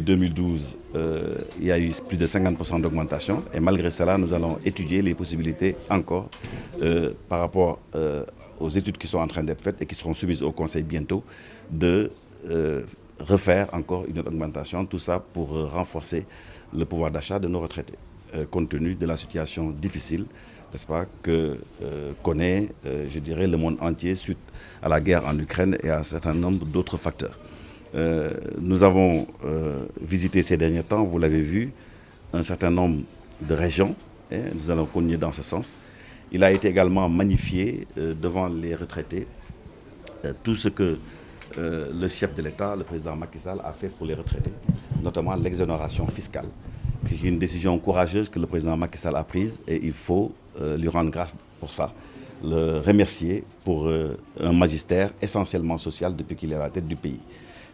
depuis 2012, il y a eu plus de 50% d'augmentation. Et malgré cela, nous allons étudier les possibilités encore par rapport aux études qui sont en train d'être faites et qui seront soumises au Conseil bientôt, de refaire encore une augmentation. Tout ça pour renforcer le pouvoir d'achat de nos retraités, compte tenu de la situation difficile, n'est-ce pas, que connaît, je dirais, le monde entier suite à la guerre en Ukraine et à un certain nombre d'autres facteurs. Nous avons visité ces derniers temps, vous l'avez vu, un certain nombre de régions. Nous allons continuer dans ce sens. Il a été également magnifié devant les retraités tout ce que le chef de l'État, le président Macky Sall, a fait pour les retraités, notamment l'exonération fiscale. C'est une décision courageuse que le président Macky Sall a prise et il faut lui rendre grâce pour ça, le remercier pour un magistère essentiellement social depuis qu'il est à la tête du pays.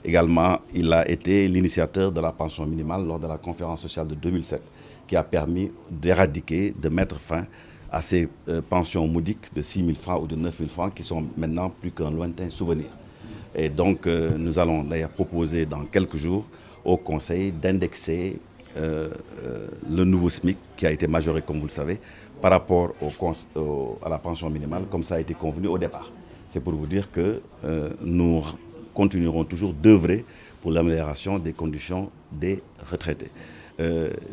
Également, il a été l'initiateur de la pension minimale lors de la conférence sociale de 2007, qui a permis d'éradiquer, de mettre fin à ces pensions modiques de 6 000 francs ou de 9 000 francs qui sont maintenant plus qu'un lointain souvenir. Et donc, nous allons d'ailleurs proposer dans quelques jours au Conseil d'indexer le nouveau SMIC qui a été majoré, comme vous le savez, par rapport à la pension minimale, comme ça a été convenu au départ. C'est pour vous dire que nous continuerons toujours d'œuvrer pour l'amélioration des conditions des retraités.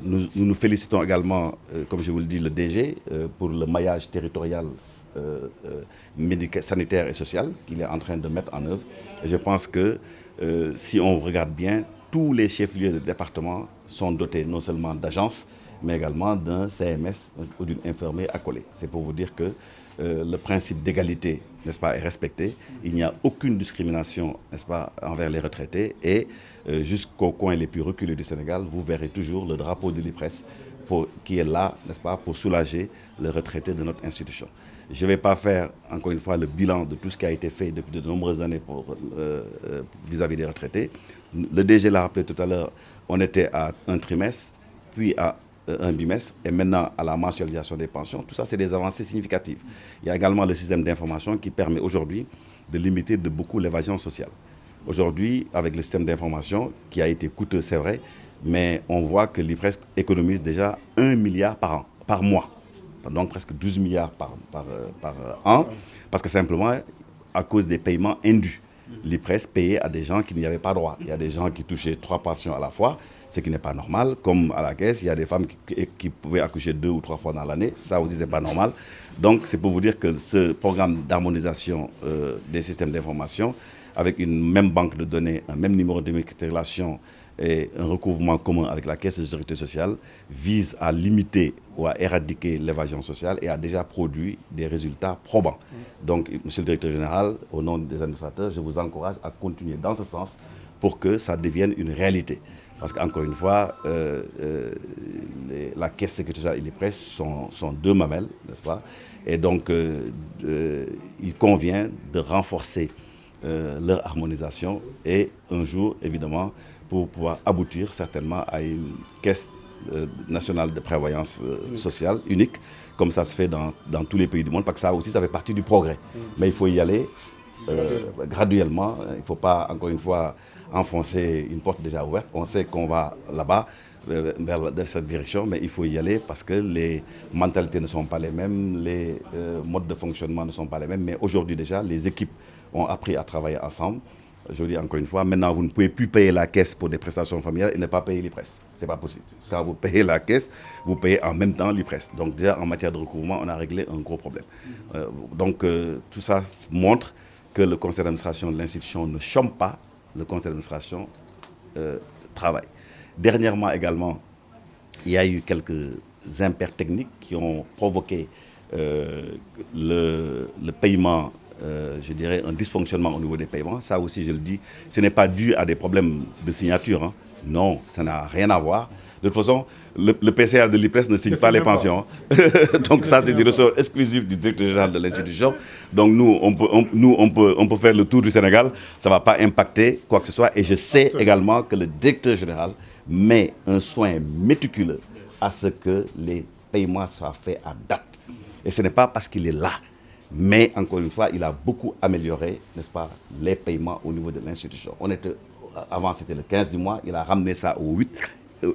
Nous félicitons également, comme je vous le dis, le DG pour le maillage territorial sanitaire et social qu'il est en train de mettre en œuvre. Et je pense que si on regarde bien, tous les chefs-lieux de département sont dotés non seulement d'agences, mais également d'un CMS ou d'une infirmière accolée. C'est pour vous dire que le principe d'égalité, n'est-ce pas, est respecté. Il n'y a aucune discrimination, n'est-ce pas, envers les retraités. Et jusqu'au coin les plus reculés du Sénégal, vous verrez toujours le drapeau de l'IPRES qui est là, n'est-ce pas, pour soulager les retraités de notre institution. Je ne vais pas faire, encore une fois, le bilan de tout ce qui a été fait depuis de nombreuses années vis-à-vis des retraités. Le DG l'a rappelé tout à l'heure, on était à un trimestre, puis à un bimestre, et maintenant à la mensualisation des pensions. Tout ça, c'est des avancées significatives. Il y a également le système d'information qui permet aujourd'hui de limiter de beaucoup l'évasion sociale. Aujourd'hui, avec le système d'information, qui a été coûteux, c'est vrai, mais on voit que l'IPRES économise déjà 1 milliard par mois. Donc presque 12 milliards par an, parce que simplement, à cause des paiements indus, l'IPRES payait à des gens qui n'y avaient pas droit. Il y a des gens qui touchaient 3 pensions à la fois, ce qui n'est pas normal. Comme à la caisse, il y a des femmes qui pouvaient accoucher 2 ou 3 fois dans l'année. Ça aussi, ce n'est pas normal. Donc, c'est pour vous dire que ce programme d'harmonisation des systèmes d'information, avec une même banque de données, un même numéro d'immatriculation et un recouvrement commun avec la Caisse de sécurité sociale, vise à limiter ou à éradiquer l'évasion sociale et a déjà produit des résultats probants. Donc, Monsieur le Directeur Général, au nom des administrateurs, je vous encourage à continuer dans ce sens pour que ça devienne une réalité. Parce qu'encore une fois, la Caisse de sécurité sociale et l'IPRES sont deux mamelles, n'est-ce pas? Et donc, il convient de renforcer leur harmonisation et un jour, évidemment, pour pouvoir aboutir certainement à une caisse nationale de prévoyance sociale unique, comme ça se fait dans tous les pays du monde, parce que ça aussi, ça fait partie du progrès. Mais il faut y aller graduellement. Il ne faut pas, encore une fois, enfoncer une porte déjà ouverte. On sait qu'on va là-bas, vers cette direction, mais il faut y aller parce que les mentalités ne sont pas les mêmes, les modes de fonctionnement ne sont pas les mêmes. Mais aujourd'hui déjà, les équipes ont appris à travailler ensemble. Je vous dis encore une fois, maintenant vous ne pouvez plus payer la caisse pour des prestations familiales et ne pas payer l'IPRES. Ce n'est pas possible. Quand vous payez la caisse, vous payez en même temps l'IPRES. Donc déjà en matière de recouvrement, on a réglé un gros problème. Tout ça montre que le conseil d'administration de l'institution ne chôme pas, le conseil d'administration travaille. Dernièrement également, il y a eu quelques impairs techniques qui ont provoqué le paiement, je dirais, un dysfonctionnement au niveau des paiements. Ça aussi, je le dis, ce n'est pas dû à des problèmes de signature. Hein. Non, ça n'a rien à voir. De toute façon, le PCA de l'IPRES ne signe pas les pensions. Donc ça, c'est du ressort exclusif du directeur général de l'institution. Donc nous, on peut faire le tour du Sénégal. Ça ne va pas impacter quoi que ce soit. Et je sais également que le directeur général met un soin méticuleux à ce que les paiements soient faits à date. Et ce n'est pas parce qu'il est là. Mais encore une fois, il a beaucoup amélioré, n'est-ce pas, les paiements au niveau de l'institution. On était avant c'était le 15 du mois, il a ramené ça au 8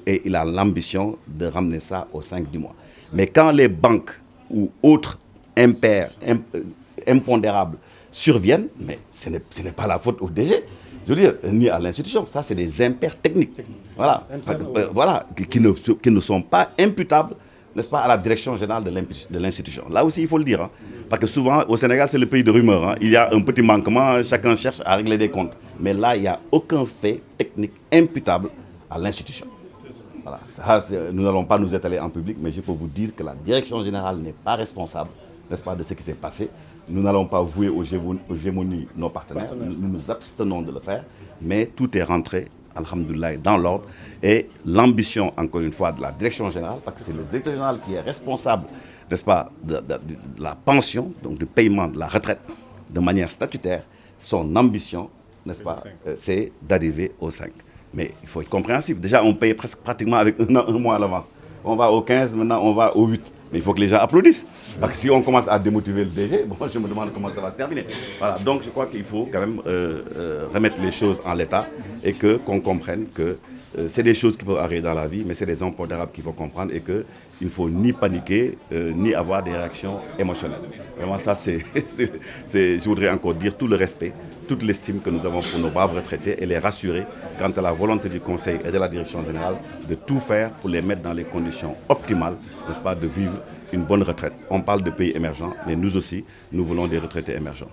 et il a l'ambition de ramener ça au 5 du mois. Mais quand les banques ou autres impondérables surviennent, mais ce n'est pas la faute au DG, je veux dire, ni à l'institution. Ça, c'est des impairs techniques. Voilà, voilà qui ne sont pas imputables, n'est-ce pas, à la direction générale de l'institution. Là aussi, il faut le dire. Hein, parce que souvent, au Sénégal, c'est le pays de rumeurs. Hein. Il y a un petit manquement, chacun cherche à régler des comptes. Mais là, il n'y a aucun fait technique imputable à l'institution. Voilà. Ça, nous n'allons pas nous étaler en public, mais je peux vous dire que la direction générale n'est pas responsable, n'est-ce pas, de ce qui s'est passé. Nous n'allons pas vouer aux gémonies nos partenaires. Nous nous abstenons de le faire, mais tout est rentré, alhamdoulilah, dans l'ordre. Et l'ambition, encore une fois, de la direction générale, parce que c'est le directeur général qui est responsable, n'est-ce pas, de la pension, donc du paiement de la retraite, de manière statutaire, son ambition, n'est-ce pas, c'est d'arriver au 5. Mais il faut être compréhensif. Déjà, on paye presque pratiquement avec un mois à l'avance. On va au 15, maintenant on va au 8. Mais il faut que les gens applaudissent. Parce que si on commence à démotiver le DG, bon, je me demande comment ça va se terminer. Voilà, donc je crois qu'il faut quand même remettre les choses en l'état et qu'on comprenne que c'est des choses qui peuvent arriver dans la vie, mais c'est des impondérables qu'il faut comprendre et qu'il ne faut ni paniquer, ni avoir des réactions émotionnelles. Vraiment, ça, je voudrais encore dire tout le respect, toute l'estime que nous avons pour nos braves retraités et les rassurer quant à la volonté du Conseil et de la Direction générale de tout faire pour les mettre dans les conditions optimales, n'est-ce pas, de vivre une bonne retraite. On parle de pays émergents, mais nous aussi, nous voulons des retraités émergents.